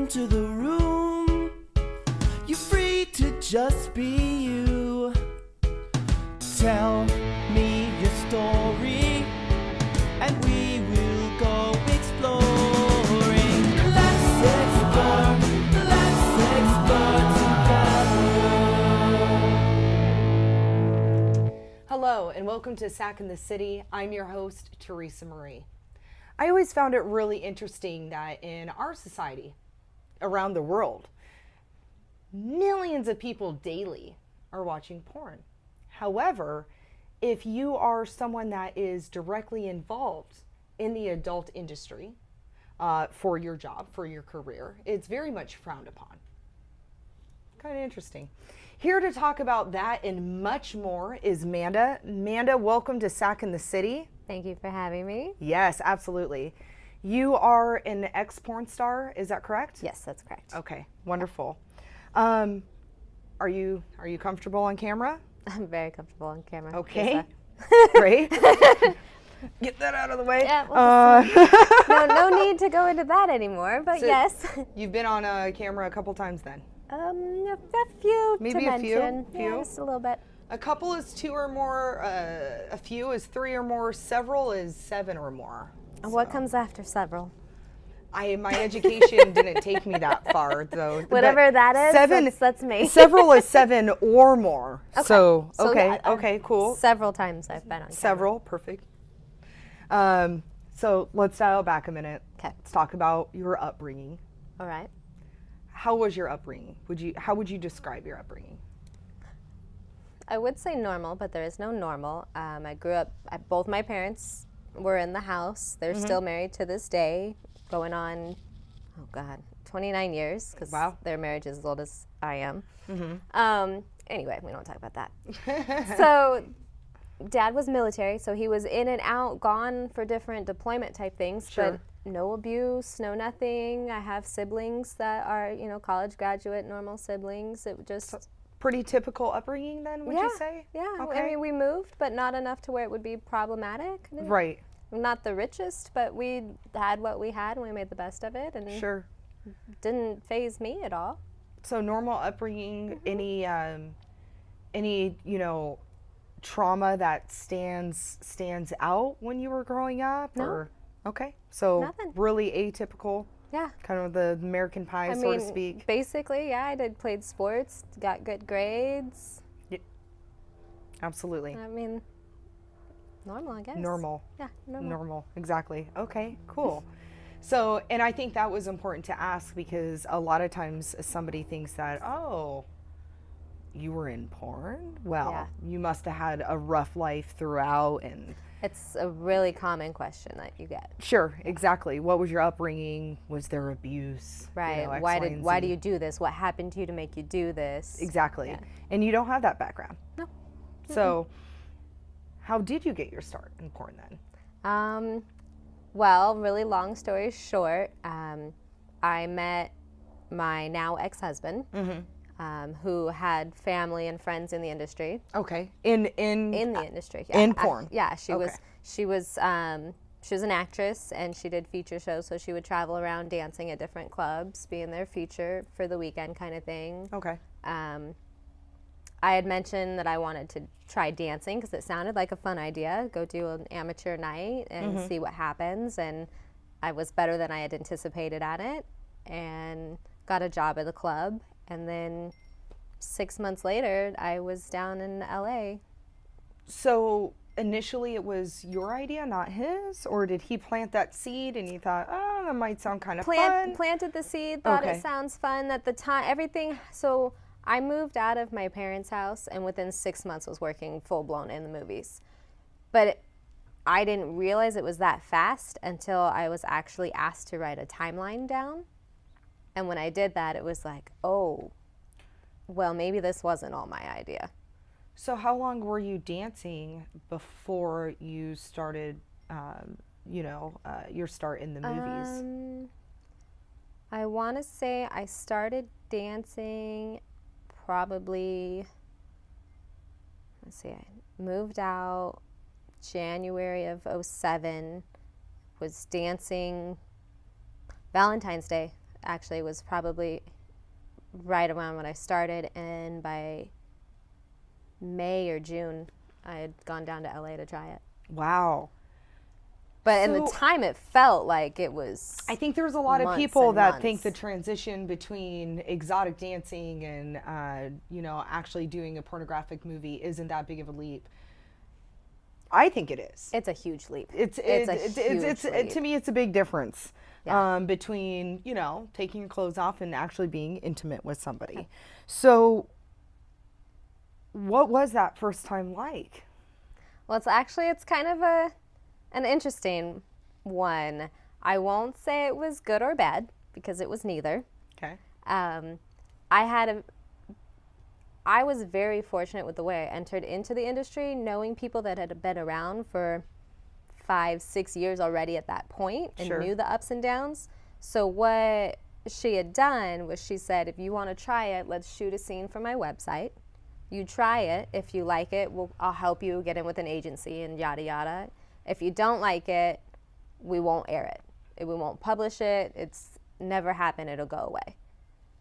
into the room. You're free to just be you. Tell me your story, and we will go exploring. Let's explore together. Hello, and welcome to Sack in the City. I'm your host, Teresa Marie. I always found it really interesting that in our society, around the world, millions of people daily are watching porn. However, if you are someone that is directly involved in the adult industry for your job, for your career, it's very much frowned upon. Kind of interesting. Here to talk about that and much more is Manda. Manda, welcome to Sack in the City. Thank you for having me. Yes, absolutely. You are an ex-porn star, is that correct? Yes, that's correct. Okay, wonderful. Are you comfortable on camera? I'm very comfortable on camera. Okay, great. Get that out of the way. Yeah, no need to go into that anymore, but So yes. You've been on a camera a couple times then? A few Maybe to a few? mention. Few? Yeah, just a little bit. A couple is 2 or more, a few is 3 or more, several is 7 or more. What comes after several? My education didn't take me that far, though. Whatever But that is, 7, that's me. Several is 7 or more. Okay. So yeah, okay, cool. Several times I've been on camera. Several, perfect. So let's dial back a minute. Okay. Let's talk about your upbringing. All right. How was your upbringing? How would you describe your upbringing? I would say normal, but there is no normal. I grew up, both my parents were in the house. They're still married to this day, going on, 29 years, because their marriage is as old as I am. Anyway, we don't talk about that. So Dad was military, so he was in and out, gone for different deployment type things, but no abuse, no nothing. I have siblings that are, college graduate, normal siblings. It just... Pretty typical upbringing then, would you say? Yeah, Okay. I mean, we moved, but not enough to where it would be problematic. Right. Not the richest, but we had what we had, and we made the best of it, and didn't faze me at all. So normal upbringing, any trauma that stands out when you were growing up? No. Or okay, so Nothing. really atypical. Yeah. Kind of the American pie, so to speak. Basically, yeah, played sports, got good grades. Yeah. Absolutely. I mean, normal, I guess. Normal. Yeah, normal. Normal, exactly. Okay, cool. So, and I think that was important to ask because a lot of times somebody thinks that, oh, you were in porn? Well, you must have had a rough life throughout and... It's a really common question that you get. Sure, exactly. What was your upbringing? Was there abuse? Right. Why do you do this? What happened to you to make you do this? Exactly. Yeah. And you don't have that background. No. So, how did you get your start in porn then? Well, really long story short, I met my now ex-husband, who had family and friends in the industry. Okay. In the industry. Yeah. In porn. She was an actress, and she did feature shows, so she would travel around dancing at different clubs, be in their feature for the weekend kind of thing. Okay. I had mentioned that I wanted to try dancing because it sounded like a fun idea. Go do an amateur night and see what happens, and I was better than I had anticipated at it, and got a job at the club. And then 6 months later, I was down in LA. So initially it was your idea, not his? Or did he plant that seed and you thought, oh, that might sound kind of fun? Planted the seed, thought it sounds fun. At the time, everything, so I moved out of my parents' house and within 6 months was working full-blown in the movies. But I didn't realize it was that fast until I was actually asked to write a timeline down. And when I did that, it was like, oh, well, maybe this wasn't all my idea. So how long were you dancing before you started, your start in the movies? I want to say I started dancing probably, I moved out January of 2007, was dancing Valentine's Day actually was probably right around when I started, and by May or June, I had gone down to LA to try it. Wow. But in the time, it felt like it was. I think there's a lot of months people and that think months. the transition between exotic dancing and, actually doing a pornographic movie isn't that big of a leap. I think it is. It's a huge leap. It's a huge leap. to me, it's a big difference Yeah. between, taking your clothes off and actually being intimate with somebody. So what was that first time like? Well, it's kind of an interesting one. I won't say it was good or bad because it was neither. Okay. I was very fortunate with the way I entered into the industry, knowing people that had been around for 5-6 years already at that point and Sure. knew the ups and downs. So what she had done was she said, if you want to try it, let's shoot a scene for my website. You try it. If you like it, I'll help you get in with an agency and yada, yada. If you don't like it, we won't air it. We won't publish it. It's never happened. It'll go away.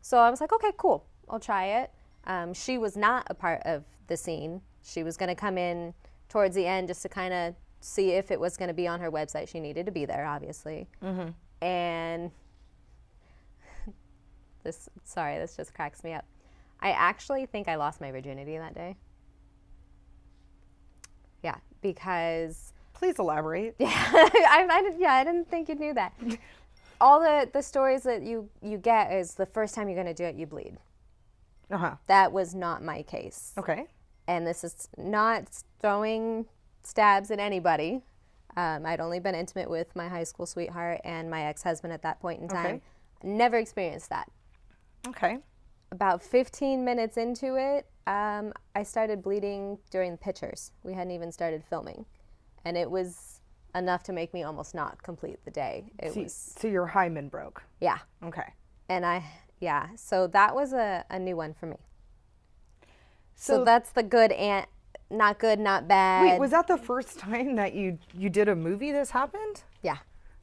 So I was like, okay, cool. I'll try it. She was not a part of the scene. She was going to come in towards the end just to kind of see if it was going to be on her website. She needed to be there, obviously. Mm-hmm. And this just cracks me up. I actually think I lost my virginity that day. Yeah, because... Please elaborate. I didn't think you knew that. All the stories that you get is the first time you're going to do it, you bleed. Uh-huh. That was not my case. Okay. And this is not throwing stabs at anybody. I'd only been intimate with my high school sweetheart and my ex-husband at that point in time. Okay. Never experienced that. Okay. About 15 minutes into it, I started bleeding during the pictures. We hadn't even started filming. And it was enough to make me almost not complete the day. So your hymen broke. Yeah. Okay. And so that was a new one for me. So that's the good and not good, not bad. Wait, was that the first time that you did a movie this happened? Yeah.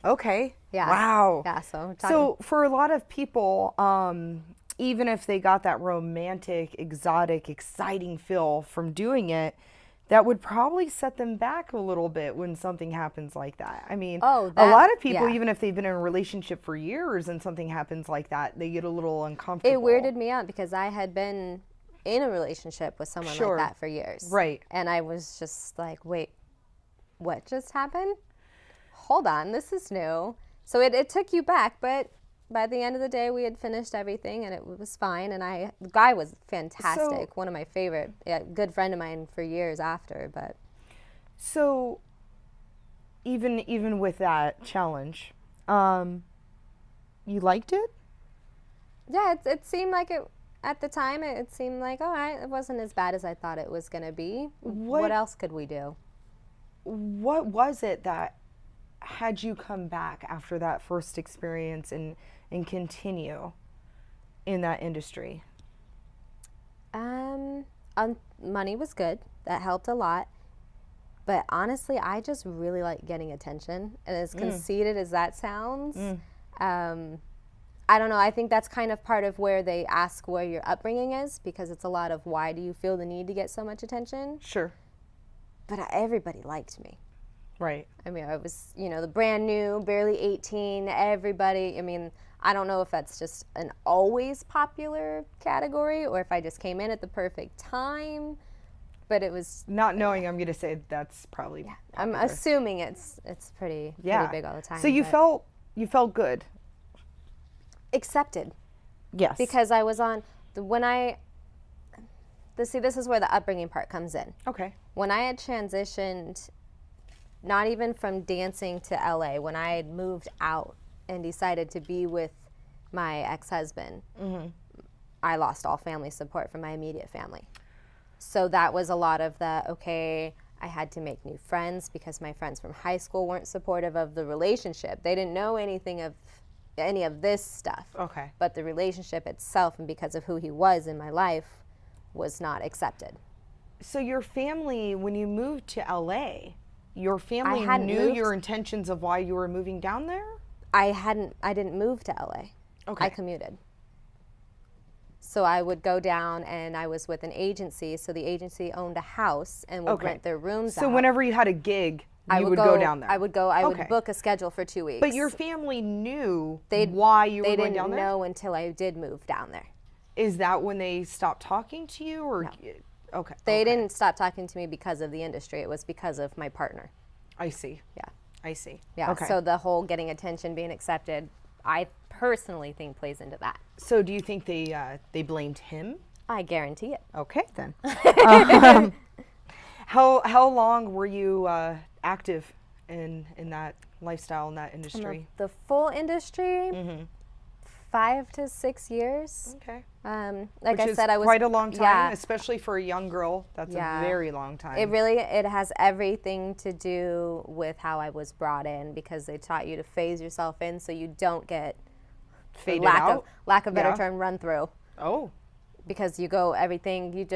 Okay. Yeah. Wow. Yeah, So for a lot of people, even if they got that romantic, exotic, exciting feel from doing it, that would probably set them back a little bit when something happens like that. I mean, a lot of people, even if they've been in a relationship for years and something happens like that, they get a little uncomfortable. It weirded me out because I had been in a relationship with someone like that for years. Right. And I was just like, wait, what just happened? Hold on, this is new. So it took you back, but by the end of the day, we had finished everything and it was fine. And the guy was fantastic, one of my favorite, good friend of mine for years after. But so even with that challenge, you liked it? Yeah, it seemed like it. At the time, it seemed like, all right, it wasn't as bad as I thought it was going to be. What else could we do? What was it that had you come back after that first experience and continue in that industry? Money was good. That helped a lot. But honestly, I just really like getting attention. And as conceited as that sounds, I don't know. I think that's kind of part of where they ask where your upbringing is, because it's a lot of why do you feel the need to get so much attention? Sure. But everybody liked me. Right. I mean, I was, the brand new, barely 18, everybody. I mean, I don't know if that's just an always popular category or if I just came in at the perfect time, but it was... Not knowing, I'm going to say that's probably popular. I'm assuming it's pretty big all the time. So you felt good? Accepted. Yes. Because I was on, this is where the upbringing part comes in. Okay. When I had transitioned, not even from dancing to LA, when I had moved out and decided to be with my ex-husband, I lost all family support from my immediate family. So that was a lot of I had to make new friends because my friends from high school weren't supportive of the relationship. They didn't know anything of any of this stuff. Okay. But the relationship itself, and because of who he was in my life, was not accepted. So your family, when you moved to LA, your family knew your intentions of why you were moving down there? I didn't move to LA. Okay. I commuted. So I would go down, and I was with an agency. So the agency owned a house and would Okay. rent their rooms out. So whenever you had a gig, I you would go down there. I would go. I Okay. would book a schedule for 2 weeks. But your family knew why you were going down there? They didn't know until I did move down there. Is that when they stopped talking to you, or? No. Okay. They didn't stop talking to me because of the industry. It was because of my partner. I see. Yeah. I see. Yeah. Okay. So the whole getting attention, being accepted, I personally think plays into that. So do you think they blamed him? I guarantee it. Okay, then. How long were you active in that lifestyle, in that industry? The full industry, 5 to 6 years. Okay. Like Which I is said, I was quite a long time, yeah. especially for a young girl. That's Yeah. a very long time. It has everything to do with how I was brought in, because they taught you to phase yourself in so you don't get Faded lack out. of better Yeah. term, run through. Oh. Because you go everything,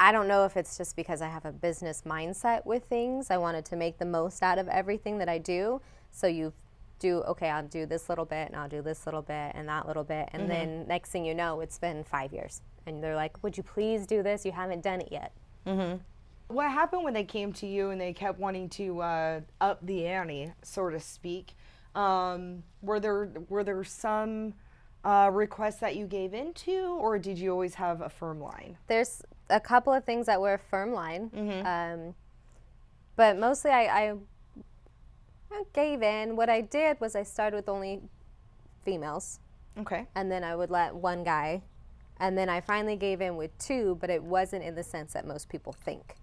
I don't know if it's just because I have a business mindset with things. I wanted to make the most out of everything that I do. So you do, okay, I'll do this little bit, and I'll do this little bit, and that little bit. And then next thing you know, it's been 5 years. And they're like, would you please do this? You haven't done it yet. What happened when they came to you and they kept wanting to up the ante, so to speak? Were there some requests that you gave into, or did you always have a firm line? There's a couple of things that were a firm line. But mostly I gave in. What I did was I started with only females. Okay. And then I would let one guy. And then I finally gave in with 2, but it wasn't in the sense that most people think.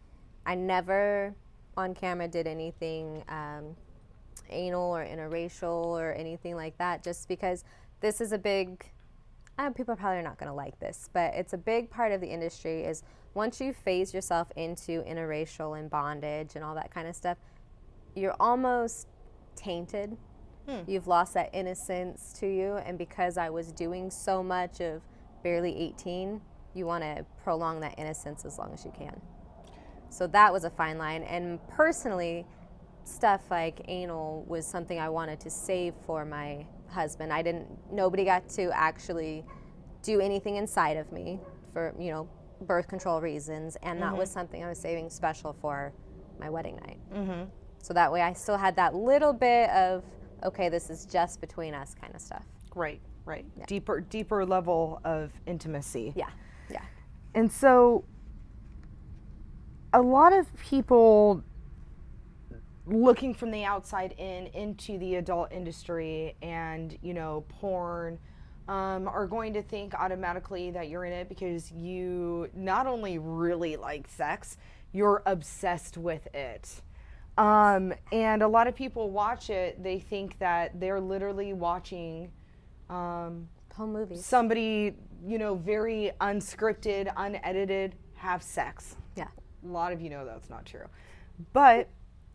I never on camera did anything anal or interracial or anything like that, just because this is a big, people probably are not going to like this, but it's a big part of the industry is once you phase yourself into interracial and bondage and all that kind of stuff, you're almost tainted. You've lost that innocence to you, and because I was doing so much of barely 18, you want to prolong that innocence as long as you can. So that was a fine line, and personally, stuff like anal was something I wanted to save for my husband. Nobody got to actually do anything inside of me for, birth control reasons, and that was something I was saving special for my wedding night. So that way I still had that little bit of, okay, this is just between us kind of stuff. Right. Yeah. Deeper level of intimacy. Yeah. And so a lot of people looking from the outside into the adult industry and, porn, are going to think automatically that you're in it because you not only really like sex, you're obsessed with it. And a lot of people watch it, they think that they're literally watching Home movies. somebody, very unscripted, unedited, have sex. Yeah. A lot of you know that's not true. But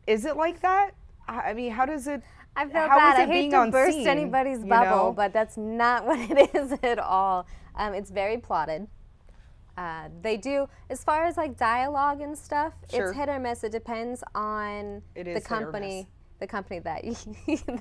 is it like that? I mean, how does it? I feel how bad. is I it hate being to on burst scene, anybody's you bubble, know? but that's not what it is at all. It's very plotted. They do, as far as like dialogue and stuff, Sure. it's hit or miss. It depends on It is the hit or company, miss. the company that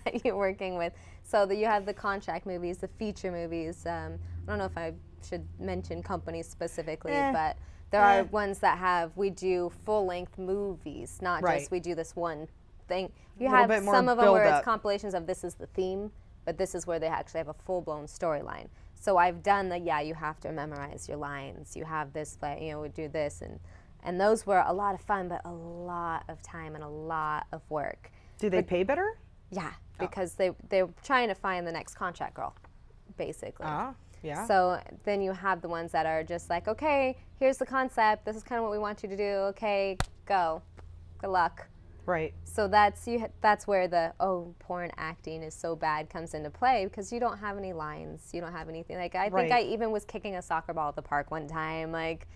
that you're working with. So that you have the contract movies, the feature movies. I don't know if I should mention companies specifically, but there are ones that we do full-length movies, not Right. just we do this one thing. You Little have bit more some of them where build-up. it's compilations of this is the theme, but this is where they actually have a full-blown storyline. So I've done you have to memorize your lines. You have this play, we do this. And those were a lot of fun, but a lot of time and a lot of work. Do they pay better? Yeah, because they're trying to find the next contract girl, basically. Yeah. So then you have the ones that are just like, okay, here's the concept. This is kind of what we want you to do. Okay, go. Good luck. Right. So that's where the porn acting is so bad comes into play, because you don't have any lines. You don't have anything. Like I think I even was kicking a soccer ball at the park one time. Like,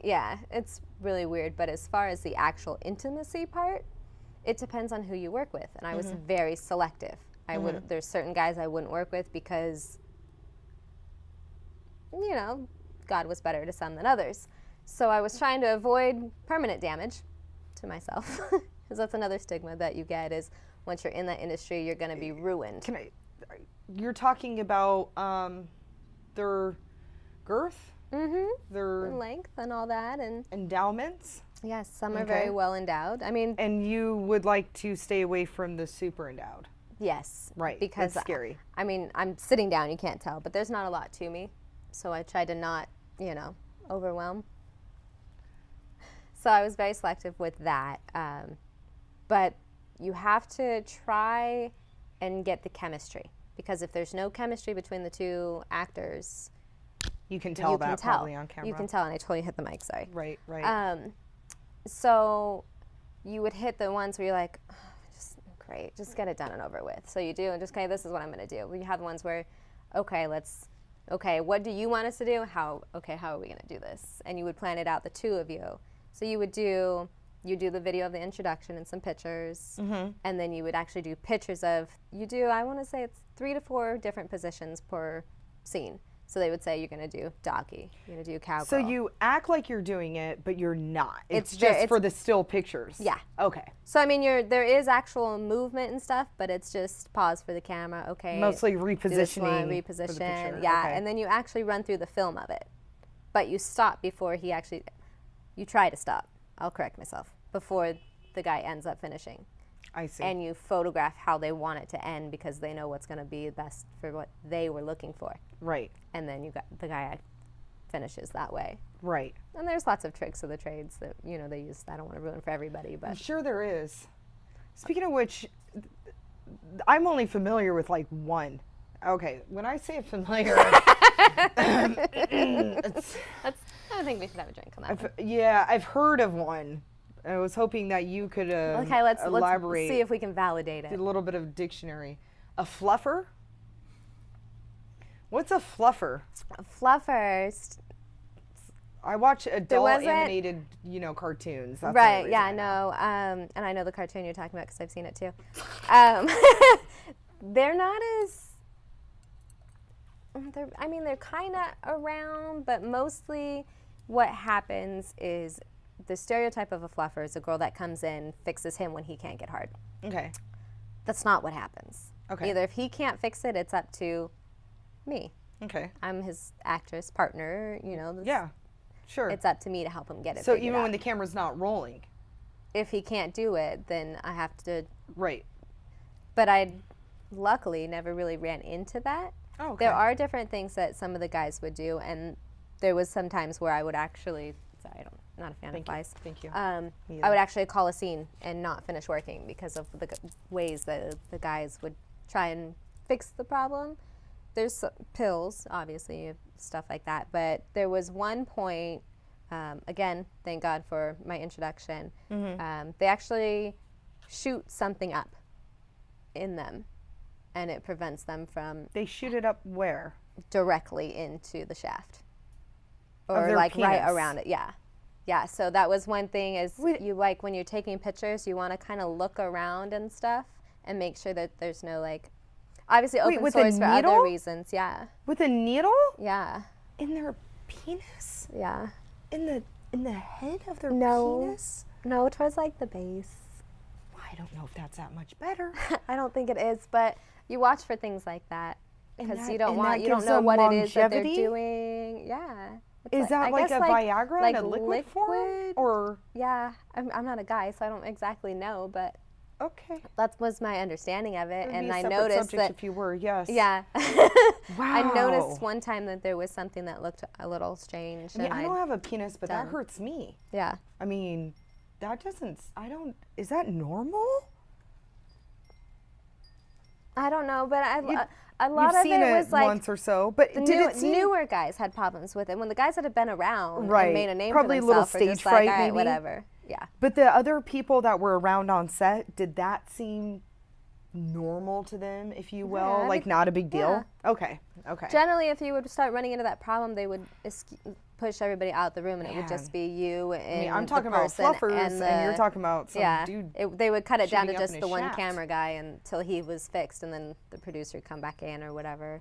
yeah, it's really weird. But as far as the actual intimacy part, it depends on who you work with. And I was very selective. There's certain guys I wouldn't work with because, God was better to some than others. So I was trying to avoid permanent damage to myself. Because that's another stigma that you get is once you're in that industry, you're going to be ruined. you're talking about their girth, their length and all that, and endowments, yes, some are very well endowed. I mean, and you would like to stay away from the super endowed. yes, Right, because that's scary. I mean, I'm sitting down, you can't tell, but there's not a lot to me, so I try to not, overwhelm. So I was very selective with that, but you have to try and get the chemistry, because if there's no chemistry between the two actors, You can tell that probably on camera. You can tell, and I totally hit the mic, sorry. Right, right. So you would hit the ones where you're like, oh, just great, just get it done and over with. So you do, and just okay, this is what I'm going to do. We have the ones where, okay, what do you want us to do? How are we going to do this? And you would plan it out, the two of you. So you do the video of the introduction and some pictures, and then you would actually do pictures of, I want to say it's 3 to 4 different positions per scene. So they would say you're going to do doggy, you're going to do cowgirl. So you act like you're doing it, but you're not. It's just for the still pictures. Yeah. Okay. So I mean, there is actual movement and stuff, but it's just pause for the camera. Okay. Mostly do this repositioning. one, for the picture. reposition. Yeah, Okay. and then you actually run through the film of it, but you stop before you try to stop. I'll correct myself, before the guy ends up finishing. I see. And you photograph how they want it to end, because they know what's going to be best for what they were looking for. Right. And then the guy finishes that way. Right. And there's lots of tricks of the trades that they use. I don't want to ruin for everybody, but I'm sure there is. Speaking of which, I'm only familiar with like one. Okay, when I say familiar, it's, I think we should have a drink on that one. yeah, I've heard of one. I was hoping that you could Okay, let's elaborate. see if we can validate A it. little bit of dictionary. A fluffer? What's a fluffer? Fluffers. I watch adult wasn't- animated, cartoons. That's the Right, only yeah, reason I know. no. And I know the cartoon you're talking about because I've seen it too. They're not as. They're kind of around, but mostly what happens is the stereotype of a fluffer is a girl that comes in, fixes him when he can't get hard. Okay. That's not what happens. Okay. Either if he can't fix it, it's up to me. Okay. I'm his actress partner, Yeah. Sure. It's up to me to help him get it So figured even out. when the camera's not rolling. If he can't do it, then I have to. Right. But I luckily never really ran into that. Oh, okay. There are different things that some of the guys would do, and there was some times where I would actually. Sorry, not a fan of flies. Thank you. I would actually call a scene and not finish working because of the ways that the guys would try and fix the problem. There's pills, obviously, stuff like that. But there was one point, again, thank God for my introduction, they actually shoot something up in them, and it prevents them from They shoot it up where? directly into the shaft. Of Or their like right penis. around it, yeah. Yeah, so that was one thing is Wait. you like when you're taking pictures, you want to kind of look around and stuff and make sure that there's no like, obviously Wait, open with a source for needle? other reasons, yeah. With a needle? Yeah, In their penis? yeah. In the head of their No. penis? No, towards like the base. I don't know if that's that much better. I don't think it is, but you watch for things like that And because that- you don't and want, that you don't gives know them what it is that they're longevity? doing. Yeah. It's Is that I like guess a Viagra like in a liquid form? Or Yeah, I'm not a guy, so I don't exactly know, but okay. that was my understanding of it, It would and be a I separate noticed subject that. if you were, yes. Yeah. I Wow. noticed one time that there was something that looked a little strange. I mean, and I don't have a penis, but that done. hurts me. Yeah. I mean, that doesn't. Is that normal? I don't know, but a You've lot of seen it was like once or so, but the did it seem newer guys had problems with it. When the guys that had been around Right. and made a name Probably a for little themselves, were stage just like, fright, all right, maybe? whatever. Yeah. But the other people that were around on set, did that seem normal to them, if you will? Yeah, Like not a big deal? yeah. Okay. Okay. Generally, if you would start running into that problem, they would push everybody out the room, and it would Man. just be you and I mean, I'm the talking about person fluffers, and, you're the- talking about some yeah, dude. they would cut it down to shooting up just in the his one shaft. camera guy until he was fixed, and then the producer would come back in or whatever.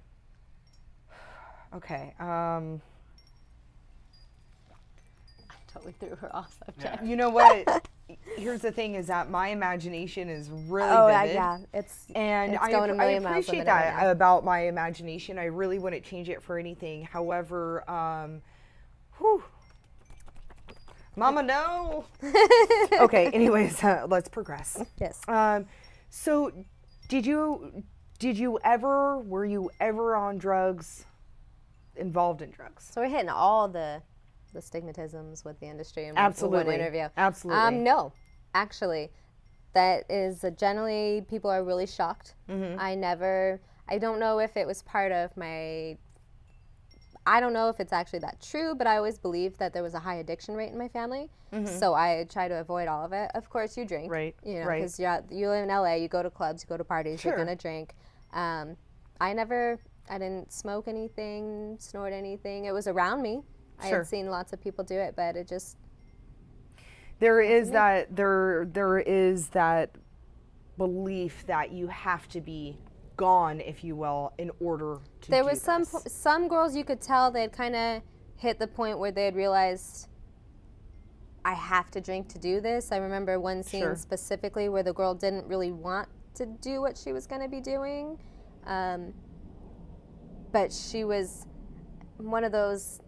Okay. Totally threw her off subject. You know what? here's the thing is that my imagination is really Oh, vivid. yeah, it's And it's I, going a I million miles a appreciate minute that right now. about my imagination. I really wouldn't change it for anything. However, whew, Mama, no. Okay, anyways, let's progress. Yes. So, were you ever on drugs, involved in drugs? So we're hitting all the stigmatisms with the industry in Absolutely. one interview. Absolutely. No, actually, that is generally people are really shocked. Mm-hmm. I don't know if it was part of my. I don't know if it's actually that true, but I always believed that there was a high addiction rate in my family. So I try to avoid all of it. Of course, you drink, Right, you know, right. because you live in LA, you go to clubs, you go to parties, Sure. you're gonna drink. I didn't smoke anything, snort anything. It was around me. I Sure. had seen lots of people do it, but it just There is that belief that you have to be gone, if you will, in order to there do was this. some girls you could tell they'd kind of hit the point where they had realized I have to drink to do this. I remember one scene Sure. specifically where the girl didn't really want to do what she was going to be doing, but she was one of those.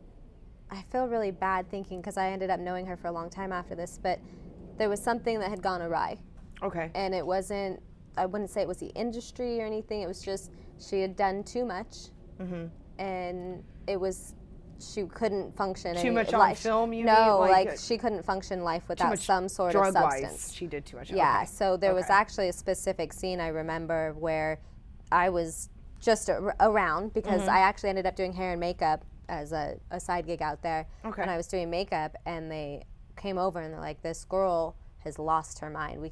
I feel really bad thinking because I ended up knowing her for a long time after this, but there was something that had gone awry. Okay. And it wasn't, I wouldn't say it was the industry or anything, it was just she had done too much, and it was, she couldn't function. Too much on life. film, you No, mean? like she couldn't function life without much some sort of drug-wise, substance. she did too much. Yeah, Okay. so there was Okay. actually a specific scene I remember where I was just around because I actually ended up doing hair and makeup as a side gig out there. Okay. And I was doing makeup, and they came over and they're like, this girl has lost her mind. We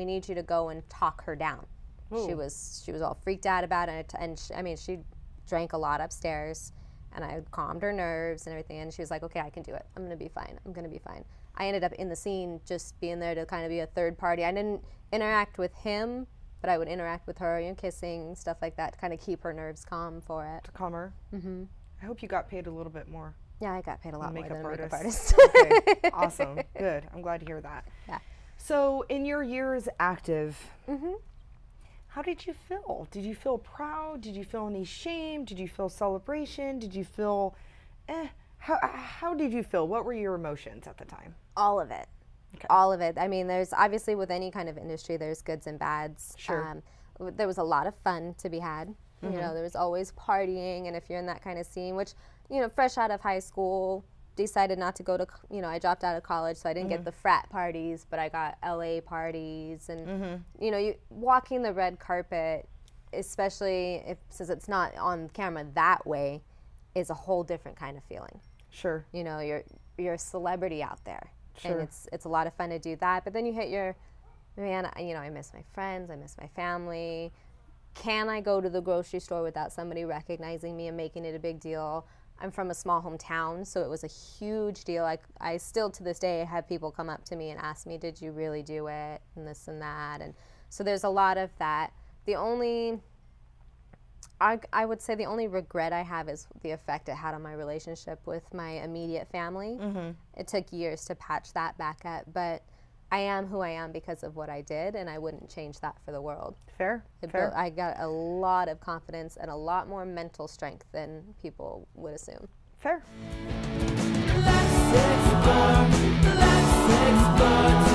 need you to go and talk her down. She was all freaked out about it, and she drank a lot upstairs, and I calmed her nerves and everything, and she was like, okay, I can do it. I'm gonna be fine. I ended up in the scene just being there to kind of be a third party. I didn't interact with him, but I would interact with her, kissing, stuff like that, to kind of keep her nerves calm for it. To calm her. Mm-hmm. I hope you got paid a little bit more. Yeah, I got paid a lot more than a makeup artist. artist. Okay, awesome, good. I'm glad to hear that. Yeah. So, in your years active, how did you feel? Did you feel proud? Did you feel any shame? Did you feel celebration? Did you feel, how did you feel? What were your emotions at the time? All of it. Okay. All of it. I mean, there's obviously with any kind of industry, there's goods and bads. Sure. There was a lot of fun to be had. You know, there was always partying, and if you're in that kind of scene, which, fresh out of high school, decided not to go to, I dropped out of college, so I didn't get the frat parties, but I got LA parties, and, you walking the red carpet, especially since it's not on camera that way, is a whole different kind of feeling. Sure. You're a celebrity out there, Sure. and it's a lot of fun to do that. But then you hit I miss my friends, I miss my family. Can I go to the grocery store without somebody recognizing me and making it a big deal? I'm from a small hometown, so it was a huge deal. I still to this day have people come up to me and ask me, "Did you really do it?" and this and that, and so there's a lot of that. I would say the only regret I have is the effect it had on my relationship with my immediate family. It took years to patch that back up, but I am who I am because of what I did, and I wouldn't change that for the world. Fair. I got a lot of confidence and a lot more mental strength than people would assume. Fair. Let's explore